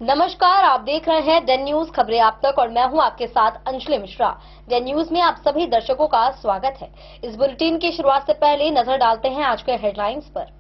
नमस्कार, आप देख रहे हैं डेन न्यूज खबरें आप तक और मैं हूं आपके साथ अंजलि मिश्रा। डेन न्यूज में आप सभी दर्शकों का स्वागत है। इस बुलेटिन की शुरुआत से पहले नजर डालते हैं आज के हेडलाइंस पर।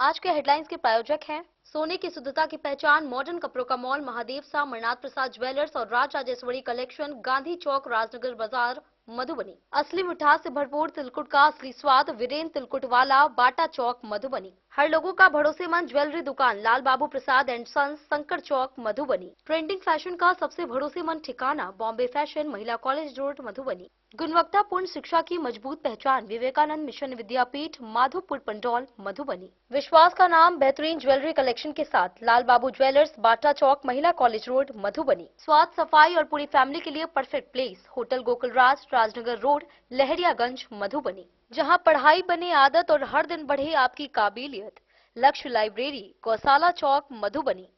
आज के हेडलाइंस के प्रायोजक हैं सोने की शुद्धता की पहचान मॉडर्न कपड़ों का मॉल महादेव सा मरनाथ प्रसाद ज्वेलर्स और राज राजेश्वरी कलेक्शन, गांधी चौक, राजनगर बाजार, मधुबनी। असली मिठास से भरपूर तिलकुट का असली स्वाद, वीरेंद्र तिलकुट वाला, बाटा चौक, मधुबनी। हर लोगों का भरोसेमंद ज्वेलरी दुकान Lal Babu Prasad and sons, Shankar Chowk, Madhubani. Trending fashion का सबसे भरोसेमंद ठिकाना बॉम्बे फैशन, महिला कॉलेज रोड, मधुबनी। गुणवत्तापूर्ण शिक्षा की मजबूत पहचान विवेकानंद मिशन विद्यापीठ, माधोपुर पंडौल, मधुबनी। विश्वास का नाम बेहतरीन ज्वेलरी कलेक्शन के साथ लाल बाबू ज्वेलर्स, बाटा चौक, महिला कॉलेज रोड, मधुबनी। स्वाद, सफाई और पूरी फैमिली के लिए परफेक्ट प्लेस होटल गोकुल राज, राजनगर रोड, लहरियागंज, मधुबनी। जहां पढ़ाई बने आदत और हर दिन बढ़े आपकी काबिलियत। लक्ष्य लाइब्रेरी, गौशाला चौक, मधुबनी।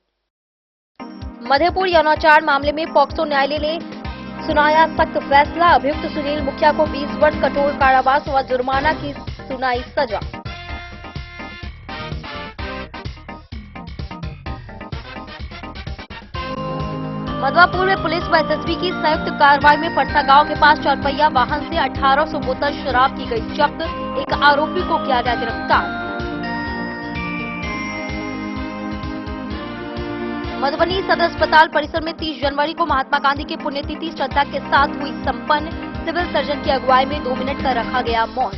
मधेपुर यौनाचार मामले में पॉक्सो न्यायालय ने सुनाया सख्त फैसला। अभियुक्त सुनील मुखिया को 20 वर्ष कठोर कारावास व जुर्माना की सुनाई सजा। मधवापुर में पुलिस व एसएसबी की संयुक्त कार्रवाई में फरसा गांव के पास चारपहिया वाहन से 1800 बोतल शराब की गई जब्त। एक आरोपी को किया गया गिरफ्तार। मधुबनी सदर अस्पताल परिसर में 30 जनवरी को महात्मा गांधी की पुण्यतिथि श्रद्धा के साथ हुई संपन्न। सिविल सर्जन की अगुवाई में 2 मिनट का रखा गया मौन।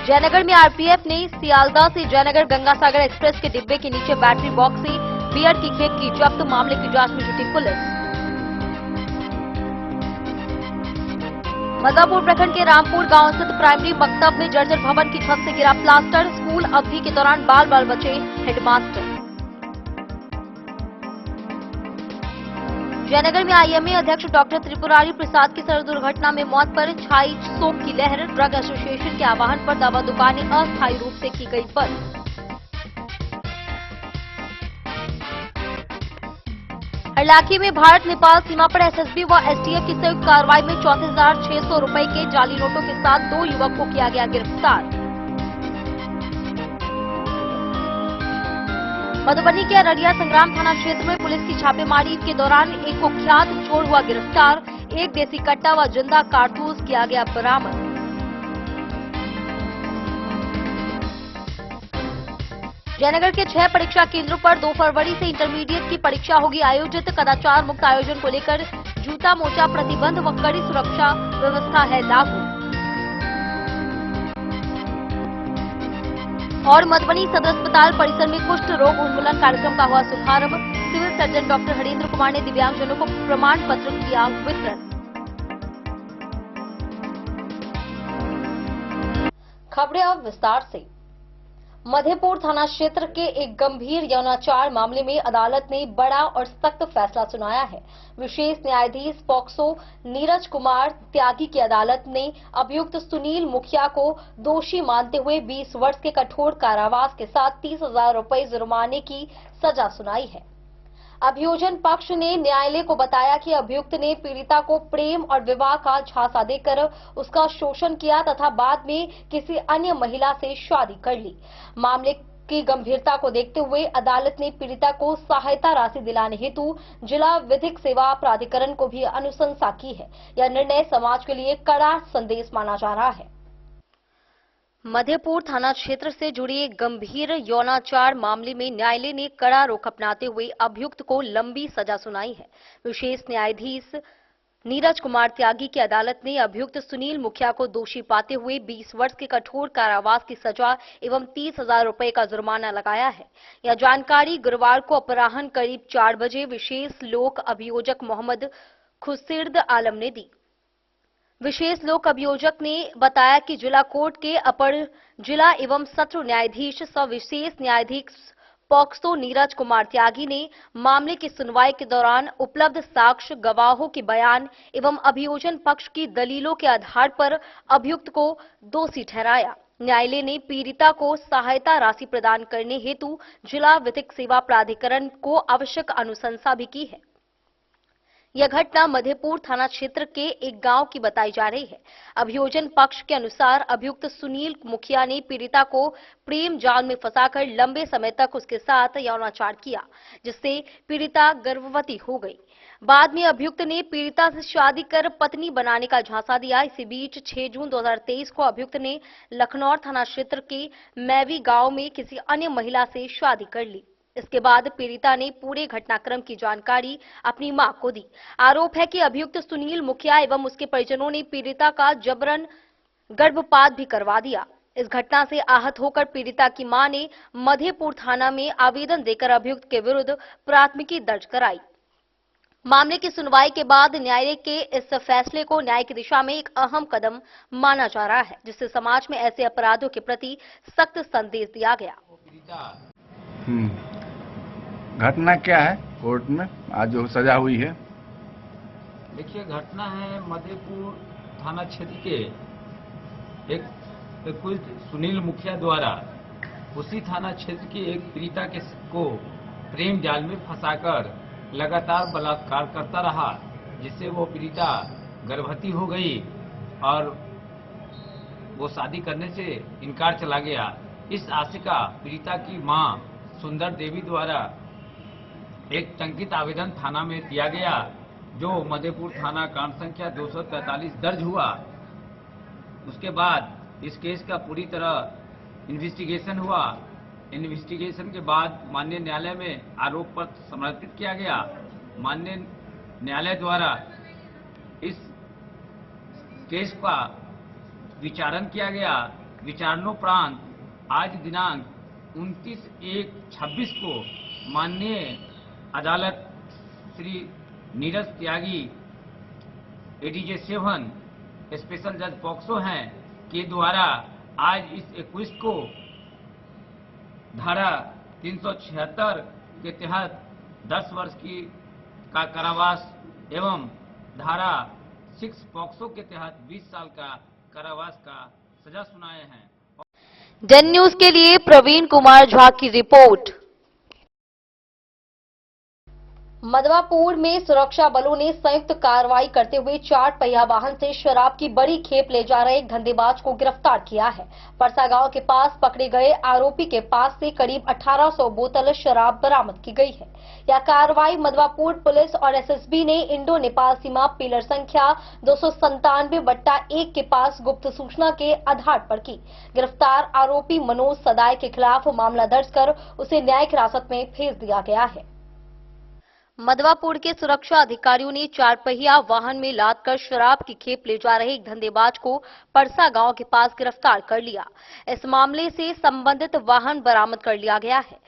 जयनगर में आरपीएफ ने सियालदह से जयनगर गंगासागर एक्सप्रेस के डिब्बे के नीचे बैटरी बॉक्स से बियर की खेप की जब्त। मामले की जांच में जुटी पुलिस। मधवापुर प्रखंड के रामपुर गांव स्थित प्राइमरी मकतब में जर्जर भवन की छत से गिरा प्लास्टर। स्कूल अवधि के दौरान बाल बचे हेडमास्टर। जयनगर में आईएमए अध्यक्ष डॉक्टर त्रिपुरारी प्रसाद की सड़क दुर्घटना में मौत पर छाई शोक की लहर। ड्रग एसोसिएशन के आह्वान पर दवा दुकानें अस्थायी रूप से की गई बंद। इलाके में भारत नेपाल सीमा पर एसएसबी व एसटीएफ की संयुक्त कार्रवाई में 34,600 रुपए के जाली नोटों के साथ 2 युवक को किया गया गिरफ्तार। मधुबनी के अररिया संग्राम थाना क्षेत्र में पुलिस की छापेमारी के दौरान एक कुख्यात चोर हुआ गिरफ्तार। एक देसी कट्टा व जिंदा कारतूस किया गया बरामद। जयनगर के 6 परीक्षा केंद्रों पर 2 फरवरी से इंटरमीडिएट की परीक्षा होगी आयोजित। कदाचार मुक्त आयोजन को लेकर जूता मोचा प्रतिबंध व कड़ी सुरक्षा व्यवस्था है लागू। और मधुबनी सदर अस्पताल परिसर में कुष्ठ रोग उन्मूलन कार्यक्रम का हुआ शुभारंभ। Civil surgeon doctor Harendra Kumar ने दिव्यांगजनों को प्रमाण पत्र किया वितरण। खबरें अब विस्तार से। मधेपुर थाना क्षेत्र के एक गंभीर यौनाचार मामले में अदालत ने बड़ा और सख्त फैसला सुनाया है। विशेष न्यायाधीश पॉक्सो नीरज कुमार त्यागी की अदालत ने अभियुक्त सुनील मुखिया को दोषी मानते हुए 20 वर्ष के कठोर कारावास के साथ 30,000 रुपए जुर्माने की सजा सुनाई है। अभियोजन पक्ष ने न्यायालय को बताया कि अभियुक्त ने पीड़िता को प्रेम और विवाह का झांसा देकर उसका शोषण किया तथा बाद में किसी अन्य महिला से शादी कर ली। मामले की गंभीरता को देखते हुए अदालत ने पीड़िता को सहायता राशि दिलाने हेतु जिला विधिक सेवा प्राधिकरण को भी अनुशंसा की है। यह निर्णय समाज के लिए कड़ा संदेश माना जा रहा है। मधेपुर थाना क्षेत्र से जुड़े एक गंभीर यौनाचार मामले में न्यायालय ने कड़ा रुख अपनाते हुए अभियुक्त को लंबी सजा सुनाई है। विशेष न्यायाधीश नीरज कुमार त्यागी की अदालत ने अभियुक्त सुनील मुखिया को दोषी पाते हुए 20 वर्ष के कठोर कारावास की सजा एवं 30,000 रुपए का जुर्माना लगाया है। यह जानकारी गुरुवार को अपराह्न करीब 4 बजे विशेष लोक अभियोजक मोहम्मद खुर्शीद आलम ने दी। विशेष लोक अभियोजक ने बताया कि जिला कोर्ट के अपर जिला एवं सत्र न्यायाधीश सह विशेष न्यायाधीश पॉक्सो नीरज कुमार त्यागी ने मामले की सुनवाई के दौरान उपलब्ध साक्ष्य, गवाहों के बयान एवं अभियोजन पक्ष की दलीलों के आधार पर अभियुक्त को दोषी ठहराया। न्यायालय ने पीड़िता को सहायता राशि प्रदान करने हेतु जिला विधिक सेवा प्राधिकरण को आवश्यक अनुशंसा भी की है। यह घटना मधेपुर थाना क्षेत्र के एक गांव की बताई जा रही है। अभियोजन पक्ष के अनुसार अभियुक्त सुनील मुखिया ने पीड़िता को प्रेम जाल में फंसाकर लंबे समय तक उसके साथ यौनाचार किया, जिससे पीड़िता गर्भवती हो गई। बाद में अभियुक्त ने पीड़िता से शादी कर पत्नी बनाने का झांसा दिया। इसी बीच 6 जून 2023 को अभियुक्त ने लखनौर थाना क्षेत्र के मैवी गांव में किसी अन्य महिला से शादी कर ली। इसके बाद पीड़िता ने पूरे घटनाक्रम की जानकारी अपनी मां को दी। आरोप है कि अभियुक्त सुनील मुखिया एवं उसके परिजनों ने पीड़िता का जबरन गर्भपात भी करवा दिया। इस घटना से आहत होकर पीड़िता की मां ने मधेपुर थाना में आवेदन देकर अभियुक्त के विरुद्ध प्राथमिकी दर्ज कराई। मामले की सुनवाई के बाद न्यायालय के इस फैसले को न्याय की दिशा में एक अहम कदम माना जा रहा है, जिससे समाज में ऐसे अपराधों के प्रति सख्त संदेश दिया गया। घटना क्या है कोर्ट में आज जो सजा हुई है? देखिए, घटना है मधेपुर थाना क्षेत्र के एक कुछ सुनील मुखिया द्वारा उसी थाना क्षेत्र की एक पीड़िता को प्रेम जाल में फंसाकर लगातार बलात्कार करता रहा, जिससे वो पीड़िता गर्भवती हो गई और वो शादी करने से इनकार चला गया। इस आशिका पीड़िता की मां सुंदर देवी द्वारा एक टंकित आवेदन थाना में दिया गया, जो मधेपुर थाना कांड संख्या 243 दर्ज हुआ। उसके बाद इस केस का पूरी तरह इन्वेस्टिगेशन हुआ। इन्वेस्टिगेशन के बाद माननीय न्यायालय में आरोप पत्र समर्पित किया गया। माननीय न्यायालय द्वारा इस केस का विचारण किया गया। विचारणोपरांत आज दिनांक 29/1/26 को माननीय अदालत श्री नीरज त्यागी एडीजे 7 स्पेशल जज पॉक्सो हैं के द्वारा आज इस 21 को धारा 376 के तहत 10 वर्ष का कारावास एवं धारा 6 पॉक्सो के तहत 20 साल का कारावास का सजा सुनाए हैं। डेन न्यूज के लिए प्रवीण कुमार झा की रिपोर्ट। मधवापुर में सुरक्षा बलों ने संयुक्त कार्रवाई करते हुए 4 पहिया वाहन से शराब की बड़ी खेप ले जा रहे एक धंधेबाज को गिरफ्तार किया है। परसा गांव के पास पकड़े गए आरोपी के पास से करीब 1800 बोतल शराब बरामद की गई है। यह कार्रवाई मधवापुर पुलिस और एसएसबी ने इंडो नेपाल सीमा पिलर संख्या 297/1 के पास गुप्त सूचना के आधार पर की। गिरफ्तार आरोपी मनोज सदाय के खिलाफ मामला दर्ज कर उसे न्यायिक हिरासत में भेज दिया गया है। मधवापुर के सुरक्षा अधिकारियों ने 4 पहिया वाहन में लादकर शराब की खेप ले जा रहे एक धंधेबाज को परसा गांव के पास गिरफ्तार कर लिया। इस मामले से संबंधित वाहन बरामद कर लिया गया है।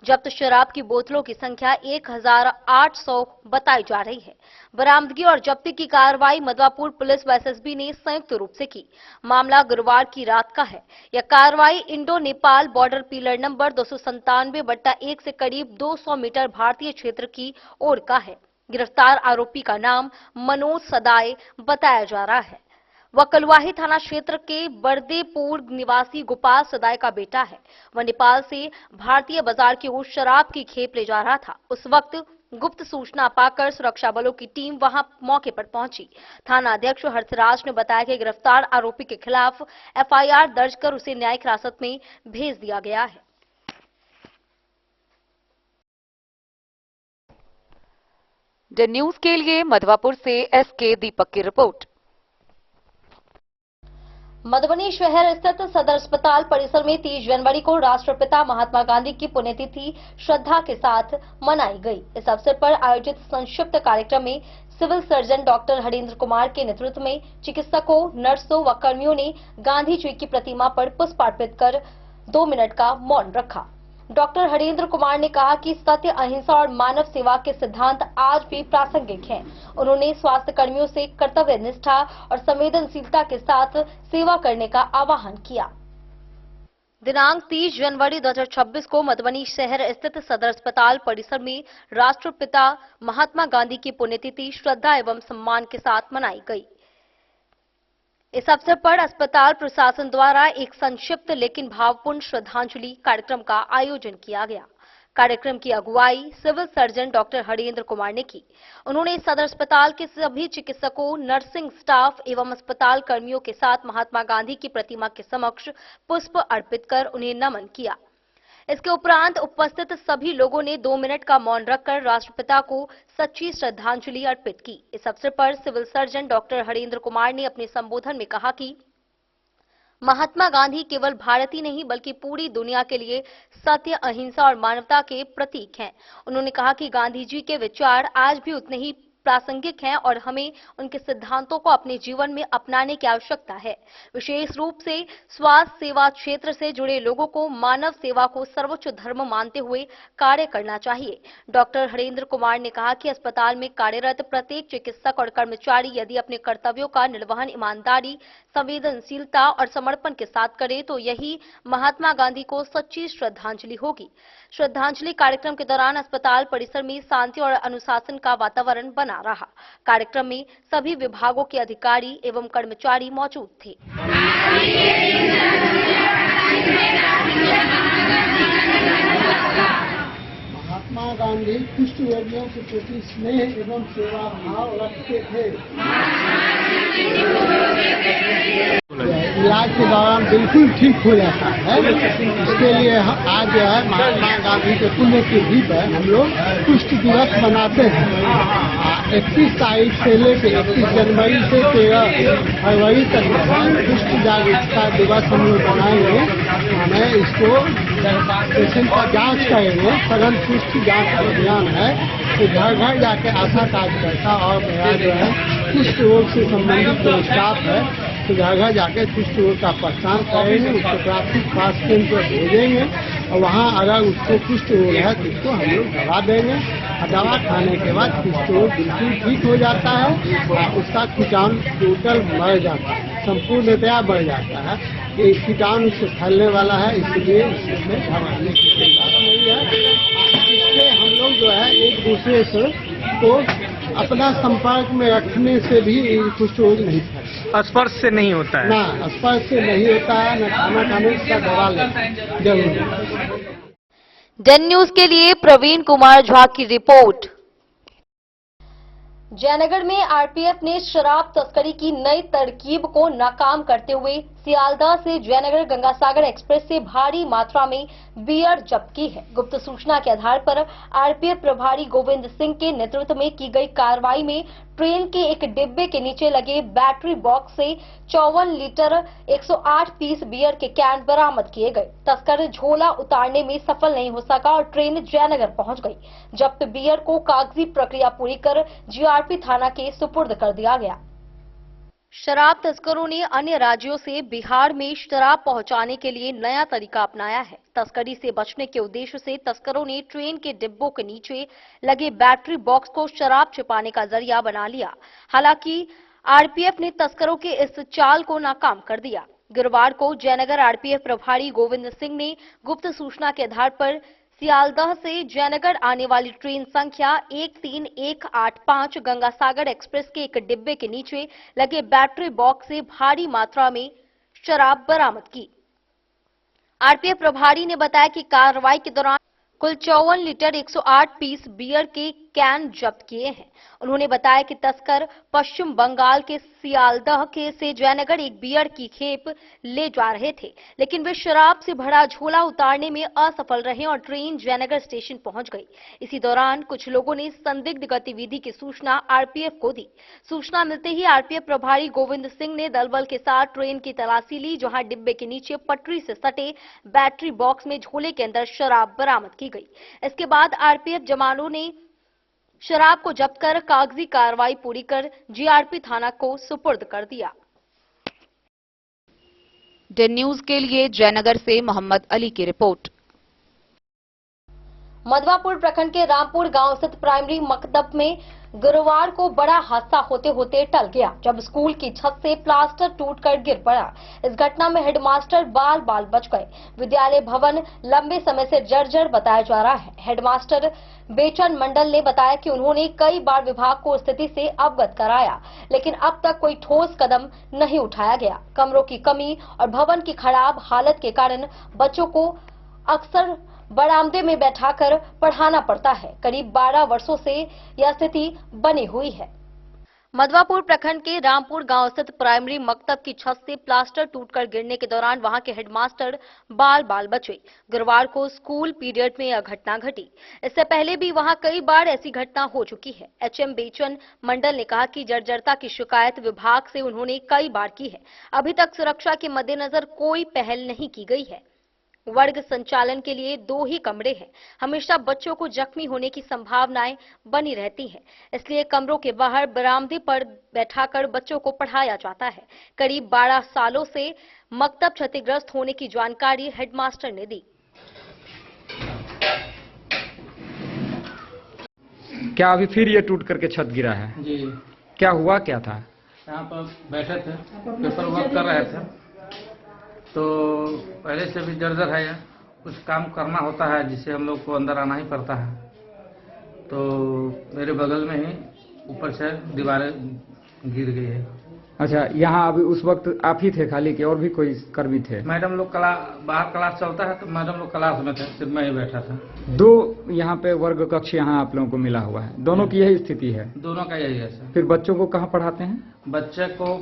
जब्त शराब की बोतलों की संख्या 1800 बताई जा रही है। बरामदगी और जब्ती की कार्रवाई मधवापुर पुलिस व एसएसबी ने संयुक्त रूप से की। मामला गुरुवार की रात का है। यह कार्रवाई Indo Nepal border pillar number 297/1 से करीब 200 मीटर भारतीय क्षेत्र की ओर का है। गिरफ्तार आरोपी का नाम मनोज सदाय बताया जा रहा है। वह कलवाही थाना क्षेत्र के बरदेपुर निवासी गोपाल सदाय का बेटा है। वह नेपाल से भारतीय बाजार की ओर शराब की खेप ले जा रहा था। उस वक्त गुप्त सूचना पाकर सुरक्षा बलों की टीम वहां मौके पर पहुंची। थाना अध्यक्ष हर्षराज ने बताया कि गिरफ्तार आरोपी के खिलाफ एफआईआर दर्ज कर उसे न्यायिक हिरासत में भेज दिया गया है। द न्यूज के लिए मधवापुर से एसके दीपक की रिपोर्ट। मधुबनी शहर स्थित सदर अस्पताल परिसर में 30 जनवरी को राष्ट्रपिता महात्मा गांधी की पुण्यतिथि श्रद्धा के साथ मनाई गई। इस अवसर पर आयोजित संक्षिप्त कार्यक्रम में civil surgeon doctor Harendra Kumar के नेतृत्व में चिकित्सकों, नर्सों व कर्मियों ने गांधी जी की प्रतिमा पर पुष्प अर्पित कर 2 मिनट का मौन रखा। डॉक्टर हरेंद्र कुमार ने कहा कि सत्य, अहिंसा और मानव सेवा के सिद्धांत आज भी प्रासंगिक हैं। उन्होंने स्वास्थ्य कर्मियों से कर्तव्य निष्ठा और संवेदनशीलता के साथ सेवा करने का आह्वान किया। दिनांक 30 जनवरी 2026 को मधुबनी शहर स्थित सदर अस्पताल परिसर में राष्ट्रपिता महात्मा गांधी की पुण्यतिथि श्रद्धा एवं सम्मान के साथ मनाई गई। इस अवसर पर अस्पताल प्रशासन द्वारा एक संक्षिप्त लेकिन भावपूर्ण श्रद्धांजलि कार्यक्रम का आयोजन किया गया। कार्यक्रम की अगुवाई civil surgeon doctor Harendra Kumar ने की। उन्होंने सदर अस्पताल के सभी चिकित्सकों, नर्सिंग स्टाफ एवं अस्पताल कर्मियों के साथ महात्मा गांधी की प्रतिमा के समक्ष पुष्प अर्पित कर उन्हें नमन किया। इसके उपरांत उपस्थित सभी लोगों ने 2 मिनट का मौन रखकर राष्ट्रपिता को सच्ची श्रद्धांजलि अर्पित की। इस अवसर पर civil surgeon doctor Harendra Kumar ने अपने संबोधन में कहा कि महात्मा गांधी केवल भारत ही नहीं बल्कि पूरी दुनिया के लिए सत्य, अहिंसा और मानवता के प्रतीक हैं। उन्होंने कहा कि गांधी जी के विचार आज भी उतने ही प्रासंगिक हैं और हमें उनके सिद्धांतों को अपने जीवन में अपनाने की आवश्यकता है। विशेष रूप से स्वास्थ्य सेवा क्षेत्र से जुड़े लोगों को मानव सेवा को सर्वोच्च धर्म मानते हुए कार्य करना चाहिए। डॉक्टर हरेंद्र कुमार ने कहा कि अस्पताल में कार्यरत प्रत्येक चिकित्सक और कर्मचारी यदि अपने कर्तव्यों का निर्वहन ईमानदारी, संवेदनशीलता और समर्पण के साथ करे तो यही महात्मा गांधी को सच्ची श्रद्धांजलि होगी। श्रद्धांजलि कार्यक्रम के दौरान अस्पताल परिसर में शांति और अनुशासन का वातावरण बना रहा। कार्यक्रम में सभी विभागों के अधिकारी एवं कर्मचारी मौजूद थे। महात्मा गांधी कुष्ठ रोगियों के प्रति स्नेह एवं सेवा भाव रखते थे। इलाज के दौरान बिल्कुल ठीक हो जाता है। इसके लिए आज जो है महात्मा गांधी के पुण्यतिथि पर हम लोग कुष्ठ दिवस मनाते हैं। 31 तारीख से लेकर 31 जनवरी से 13 फरवरी तक कुष्ठ जागरूकता दिवस हम लोग बनाएंगे। हमें इसको पेशेंट का जांच करेंगे। सघन कुष्ठ जांच अभियान है तो घर घर जाके आशा कार्यकर्ता और मेरा जो है कुष्ठ रोग से संबंधित जो स्टाफ है तो घर घर जाके कुष्ठ रोग का पहचान करेंगे, उसको प्राथमिक स्वास्थ्य केंद्र पर भेजेंगे और वहाँ अगर उसको कुष्ठ रोग है तो उसको हम लोग दवा देंगे और दवा खाने के बाद कुष्ठ रोग बिल्कुल ठीक हो जाता है और उसका कीटाणु टोटल मर जाता है, संपूर्णतया बढ़ जाता है। ये कीटाणु से फैलने वाला है, इसलिए इसमें घबराने की कोई बात नहीं है। इससे हम लोग जो है एक दूसरे से को अपना संपर्क में रखने से भी कुष्ठ रोग नहीं फैलता। स्पर्श से नहीं होता है ना, स्पर्श से नहीं होता है, न खाना खाने का दवा लेना जरूर। डेन न्यूज के लिए प्रवीण कुमार झा की रिपोर्ट। जयनगर में आरपीएफ ने शराब तस्करी की नई तरकीब को नाकाम करते हुए सियालदह से जयनगर गंगासागर एक्सप्रेस से भारी मात्रा में बियर जब्त की है। गुप्त सूचना के आधार पर आरपीएफ प्रभारी गोविंद सिंह के नेतृत्व में की गई कार्रवाई में ट्रेन के एक डिब्बे के नीचे लगे बैटरी बॉक्स से 54 लीटर 108 पीस बियर के कैन बरामद किए गए। तस्कर झोला उतारने में सफल नहीं हो सका और ट्रेन जयनगर पहुंच गई। जब्त बियर को कागजी प्रक्रिया पूरी कर जीआरपी थाना के सुपुर्द कर दिया गया। शराब तस्करों ने अन्य राज्यों से बिहार में शराब पहुंचाने के लिए नया तरीका अपनाया है। तस्करी से बचने के उद्देश्य से तस्करों ने ट्रेन के डिब्बों के नीचे लगे बैटरी बॉक्स को शराब छिपाने का जरिया बना लिया। हालांकि आरपीएफ ने तस्करों के इस चाल को नाकाम कर दिया। गुरुवार को जयनगर आरपीएफ प्रभारी गोविंद सिंह ने गुप्त सूचना के आधार पर सियालदह से जयनगर आने वाली ट्रेन संख्या 13185 गंगासागर एक्सप्रेस के एक डिब्बे के नीचे लगे बैटरी बॉक्स से भारी मात्रा में शराब बरामद की। आरपीएफ प्रभारी ने बताया कि कार्रवाई के दौरान कुल 54 लीटर 108 पीस बियर के कैन जब्त किए हैं। उन्होंने बताया कि तस्कर पश्चिम बंगाल के सियालदह के से जयनगर एक बियर की खेप ले जा रहे थे, लेकिन वे शराब से भरा झोला उतारने में असफल रहे और ट्रेन जयनगर स्टेशन पहुंच गई। इसी दौरान कुछ लोगों ने संदिग्ध गतिविधि की सूचना आरपीएफ को दी। सूचना मिलते ही आरपीएफ प्रभारी गोविंद सिंह ने दलबल के साथ ट्रेन की तलाशी ली, जहां डिब्बे के नीचे पटरी से सटे बैटरी बॉक्स में झोले के अंदर शराब बरामद की गई। इसके बाद आरपीएफ जवानों ने शराब को जब्त कर कागजी कार्रवाई पूरी कर जीआरपी थाना को सुपुर्द कर दिया। डेन न्यूज के लिए जयनगर से मोहम्मद अली की रिपोर्ट। मधवापुर प्रखंड के रामपुर गांव स्थित प्राइमरी मकतब में गुरुवार को बड़ा हादसा होते होते टल गया, जब स्कूल की छत से प्लास्टर टूटकर गिर पड़ा। इस घटना में हेडमास्टर बाल बाल बच गए। विद्यालय भवन लंबे समय से जर्जर बताया जा रहा है। हेडमास्टर बेचन मंडल ने बताया कि उन्होंने कई बार विभाग को स्थिति से अवगत कराया, लेकिन अब तक कोई ठोस कदम नहीं उठाया गया। कमरों की कमी और भवन की खराब हालत के कारण बच्चों को अक्सर बरामदे में बैठाकर पढ़ाना पड़ता है। करीब 12 वर्षों से यह स्थिति बनी हुई है। मधवापुर प्रखंड के रामपुर गांव स्थित प्राइमरी मकतब की छत से प्लास्टर टूटकर गिरने के दौरान वहां के हेडमास्टर बाल बचे। गुरुवार को स्कूल पीरियड में यह घटना घटी। इससे पहले भी वहां कई बार ऐसी घटना हो चुकी है। एचएम बेचन मंडल ने कहा कि जर्जरता की शिकायत विभाग से उन्होंने कई बार की है। अभी तक सुरक्षा के मद्देनजर कोई पहल नहीं की गई है। वर्ग संचालन के लिए 2 ही कमरे हैं। हमेशा बच्चों को जख्मी होने की संभावनाएं बनी रहती हैं, इसलिए कमरों के बाहर बरामदे पर बैठाकर बच्चों को पढ़ाया जाता है। करीब 12 सालों से मकतब क्षतिग्रस्त होने की जानकारी हेडमास्टर ने दी। क्या अभी फिर ये टूट करके छत गिरा है? जी, क्या हुआ, क्या था? यहाँ पर बैठे थे, पेपर वर्क कर रहे थे, तो पहले से भी जर्जर है। कुछ काम करना होता है जिससे हम लोग को अंदर आना ही पड़ता है। तो मेरे बगल में ही ऊपर से दीवारें गिर गई है। अच्छा, यहाँ अभी उस वक्त आप ही थे खाली कि और भी कोई कर्मी थे? मैडम लोग बाहर क्लास चलता है, तो मैडम लोग क्लास में थे, सिर्फ मैं ही बैठा था। 2 यहाँ पे वर्ग कक्ष यहाँ आप लोगों को मिला हुआ है, दोनों की यही स्थिति है? दोनों का यही है सर। फिर बच्चों को कहाँ पढ़ाते हैं? बच्चे को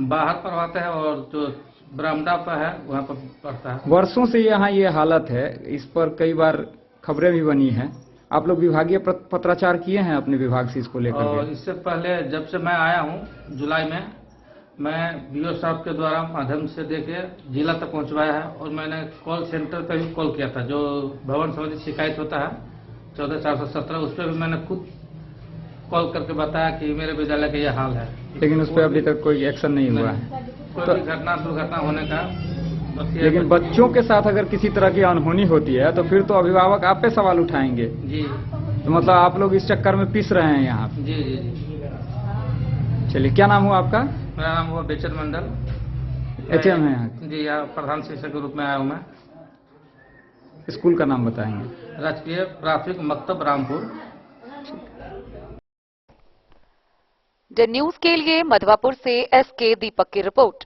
बाहर पढ़वाते हैं और जो बरामदा पर है वहाँ पर पढ़ता है। वर्षों से यहाँ ये हालत है, इस पर कई बार खबरें भी बनी हैं। आप लोग विभागीय पत्राचार किए हैं अपने विभाग से इसको लेकर? और इससे पहले जब से मैं आया हूँ जुलाई में, मैं बीओ साहब के द्वारा माध्यम से देके जिला तक पहुँचवाया है। और मैंने कॉल सेंटर पर भी कॉल किया था, जो भवन संबंधी शिकायत होता है 14417, उस पर भी मैंने खुद कॉल करके बताया कि मेरे विद्यालय का यह हाल है। लेकिन उस पर अभी तक कोई एक्शन नहीं हुआ है। कोई भी घटना दुर्घटना होने का। लेकिन बच्चों के साथ अगर किसी तरह की अनहोनी होती है तो फिर तो अभिभावक आप पे सवाल उठाएंगे। जी, तो मतलब आप लोग इस चक्कर में पिस रहे हैं यहाँ? जी जी जी। चलिए, क्या नाम हुआ आपका? मेरा नाम हुआ बेचन मंडल, एचएम है यहाँ? जी, यहाँ प्रधान शिक्षक के रूप में आया हूँ मैं। स्कूल का नाम बताएंगे? राजकीय प्राथमिक मकतब रामपुर। द न्यूज के लिए मधवापुर से एसके दीपक की रिपोर्ट।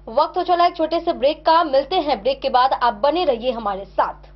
वक्त हो चला एक छोटे से ब्रेक का। मिलते हैं ब्रेक के बाद। आप बने रहिए हमारे साथ।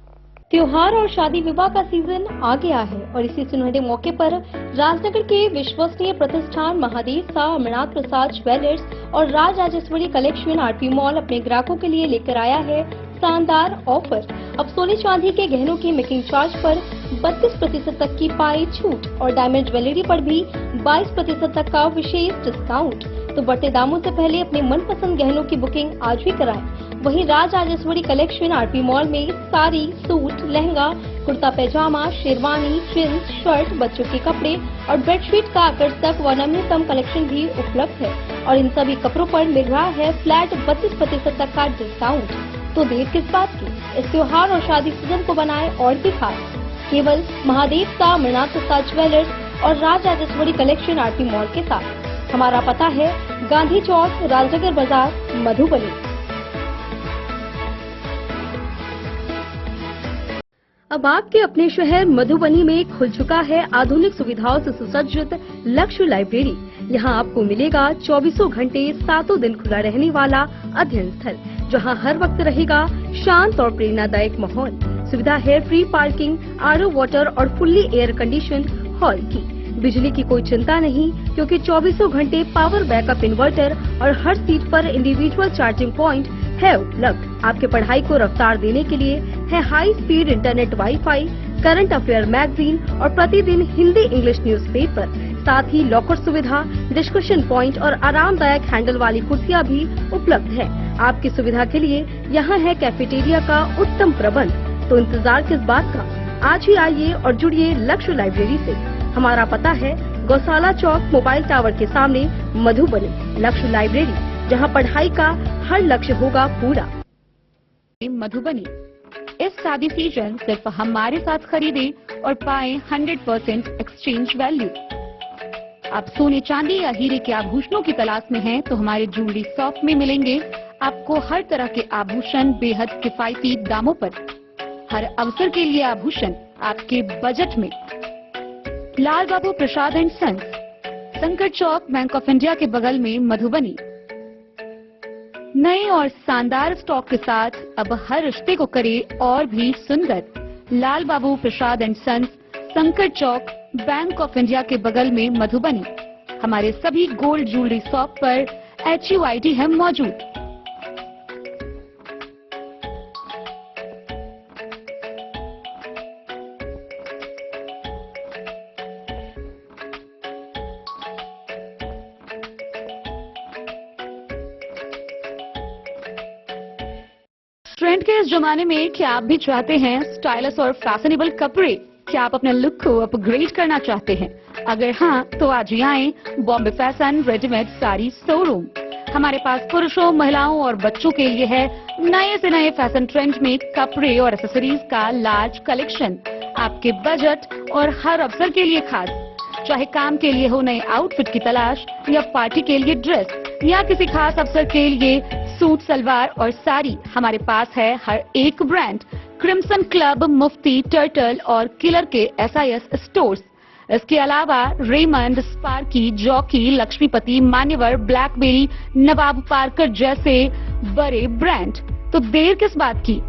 त्योहार और शादी विवाह का सीजन आ गया है और इसी सुनहरे मौके पर राजनगर के विश्वसनीय प्रतिष्ठान महादेव शाह अमरनाथ प्रसाद ज्वेलर्स और Raj Rajeshwari collection RP mall अपने ग्राहकों के लिए लेकर आया है शानदार ऑफर। अब सोने चांदी के गहनों के मेकिंग चार्ज पर 32% तक की पाई छूट और डायमंड ज्वेलरी पर भी 22% तक का विशेष डिस्काउंट। तो बढ़ते दामों से पहले अपने मनपसंद गहनों की बुकिंग आज भी कराएं। वहीं Raj Rajeshwari collection RP mall में साड़ी, सूट, लहंगा, कुर्ता पैजामा, शेरवानी, जींस, शर्ट, बच्चों के कपड़े और बेडशीट का आकर्षक व नवीनतम कलेक्शन भी उपलब्ध है और इन सभी कपड़ों पर मिल रहा है फ्लैट 32% तक का डिस्काउंट। तो देर किस बात की, इस त्योहार और शादी सीजन को बनाए और भी खास। केवल महादेव शाह अमरनाथ प्रसाद ज्वेलर्स और Raj Rajeshwari collection RP mall के साथ। हमारा पता है गांधी चौक, राजनगर बाजार, मधुबनी। अब आपके अपने शहर मधुबनी में खुल चुका है आधुनिक सुविधाओं से सुसज्जित लक्ष्य लाइब्रेरी। यहाँ आपको मिलेगा 24 घंटे 7 दिन खुला रहने वाला अध्ययन स्थल, जहाँ हर वक्त रहेगा शांत और प्रेरणादायक माहौल। सुविधा है फ्री पार्किंग, आरओ वाटर और फुल्ली एयर कंडीशन्ड हॉल की। बिजली की कोई चिंता नहीं, क्योंकि 24 घंटे पावर बैकअप इन्वर्टर और हर सीट पर इंडिविजुअल चार्जिंग पॉइंट है उपलब्ध। आपके पढ़ाई को रफ्तार देने के लिए है high speed internet, wifi, current affair magazine और प्रतिदिन हिंदी इंग्लिश न्यूज़पेपर। साथ ही लॉकर सुविधा, डिस्कशन पॉइंट और आरामदायक हैंडल वाली कुर्सियां भी उपलब्ध है। आपकी सुविधा के लिए यहाँ है कैफेटेरिया का उत्तम प्रबंध। तो इंतजार किस बात का, आज ही आइए और जुड़िए लक्ष्य लाइब्रेरी से। हमारा पता है गौशाला चौक, मोबाइल टावर के सामने, मधुबनी। लक्ष्य लाइब्रेरी, जहां पढ़ाई का हर लक्ष्य होगा पूरा। मधुबनी, इस शादी सीजन सिर्फ हमारे साथ खरीदे और पाए 100% एक्सचेंज वैल्यू। आप सोने चांदी या हीरे के आभूषणों की तलाश में हैं, तो हमारे ज्वेलरी शॉप में मिलेंगे आपको हर तरह के आभूषण बेहद किफायती दामों पर। हर अवसर के लिए आभूषण आपके बजट में। लाल बाबू प्रसाद एंड सन्स, संकट चौक, बैंक ऑफ इंडिया के बगल में, मधुबनी। नए और शानदार स्टॉक के साथ अब हर रिश्ते को करे और भी सुंदर। लाल बाबू प्रसाद एंड सन्स, संकट चौक, बैंक ऑफ इंडिया के बगल में मधुबनी। हमारे सभी गोल्ड ज्वेलरी शॉप पर HUID है मौजूद। ट्रेंड के इस जमाने में क्या आप भी चाहते हैं स्टाइलिश और फैशनेबल कपड़े? क्या आप अपने लुक को अपग्रेड करना चाहते हैं? अगर हाँ, तो आज ही आएं Bombay fashion readymade sari showroom. हमारे पास पुरुषों, महिलाओं और बच्चों के लिए है नए से नए फैशन ट्रेंड में कपड़े और एक्सेसरीज का लार्ज कलेक्शन। आपके बजट और हर अवसर के लिए खास, चाहे काम के लिए हो नए आउटफिट की तलाश, या पार्टी के लिए ड्रेस, या किसी खास अवसर के लिए सूट, सलवार और साड़ी, हमारे पास है हर एक ब्रांड। क्रिम्सन क्लब, मुफ्ती, टर्टल और किलर के SIS स्टोर्स। इसके अलावा रेमंड, स्पार्की, जॉकी, लक्ष्मीपति, मान्यवर, ब्लैकबेरी, नवाब पार्कर जैसे बड़े ब्रांड। तो देर किस बात की,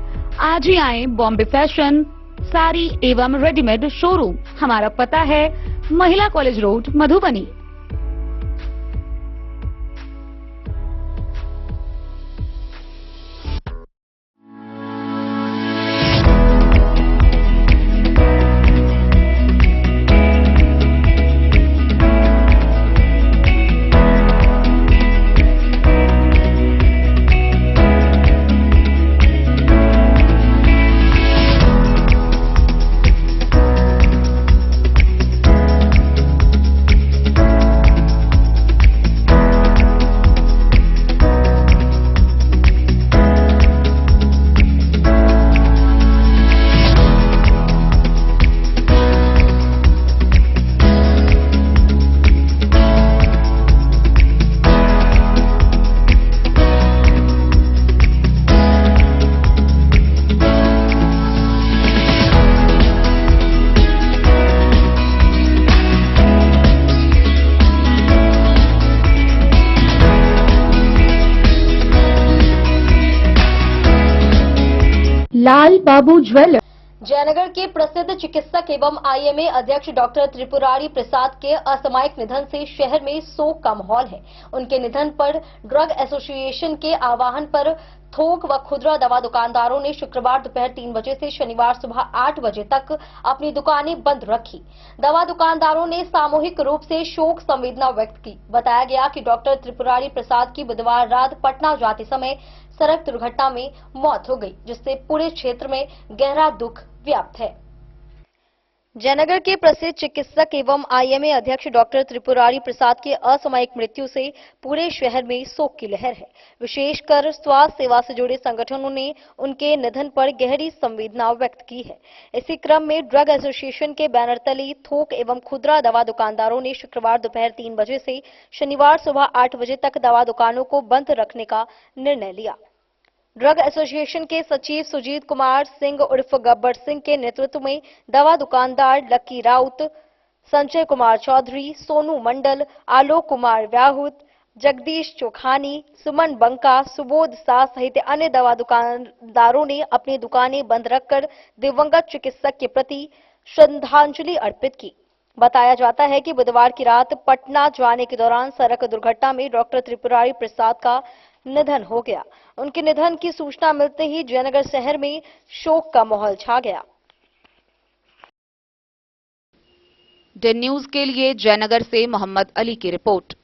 आज ही आए बॉम्बे फैशन साड़ी एवं रेडीमेड शोरूम। हमारा पता है महिला कॉलेज रोड, मधुबनी। लाल बाबू ज्वेलर। जयनगर के प्रसिद्ध चिकित्सक एवं IMA अध्यक्ष डॉक्टर त्रिपुरारी प्रसाद के असामयिक निधन से शहर में शोक का माहौल है। उनके निधन पर ड्रग एसोसिएशन के आह्वान पर थोक व खुदरा दवा दुकानदारों ने शुक्रवार दोपहर 3 बजे से शनिवार सुबह 8 बजे तक अपनी दुकानें बंद रखी। दवा दुकानदारों ने सामूहिक रूप से शोक संवेदना व्यक्त की। बताया गया कि डॉक्टर त्रिपुरारी प्रसाद की बुधवार रात पटना जाते समय सड़क दुर्घटना में मौत हो गई, जिससे पूरे क्षेत्र में गहरा दुख व्याप्त है। जयनगर के प्रसिद्ध चिकित्सक एवं IMA अध्यक्ष डॉक्टर त्रिपुरारी प्रसाद की असामयिक मृत्यु से पूरे शहर में शोक की लहर है। विशेषकर स्वास्थ्य सेवा से जुड़े संगठनों ने उनके निधन पर गहरी संवेदना व्यक्त की है। इसी क्रम में ड्रग एसोसिएशन के बैनर तले थोक एवं खुदरा दवा दुकानदारों ने शुक्रवार दोपहर 3 बजे से शनिवार सुबह 8 बजे तक दवा दुकानों को बंद रखने का निर्णय लिया। ड्रग एसोसिएशन के सचिव सुजीत कुमार सिंह उर्फ गब्बर सिंह के नेतृत्व में दवा दुकानदार लक्की राउत, संजय कुमार चौधरी, सोनू मंडल, आलोक कुमार व्याहुत, जगदीश चोखानी, सुमन बंका, सुबोध शाह सहित अन्य दवा दुकानदारों ने अपनी दुकानें बंद रखकर दिवंगत चिकित्सक के प्रति श्रद्धांजलि अर्पित की। बताया जाता है कि बुधवार की रात पटना जाने के दौरान सड़क दुर्घटना में डॉक्टर त्रिपुरारी प्रसाद का निधन हो गया। उनके निधन की सूचना मिलते ही जयनगर शहर में शोक का माहौल छा गया। डे न्यूज के लिए जयनगर से मोहम्मद अली की रिपोर्ट।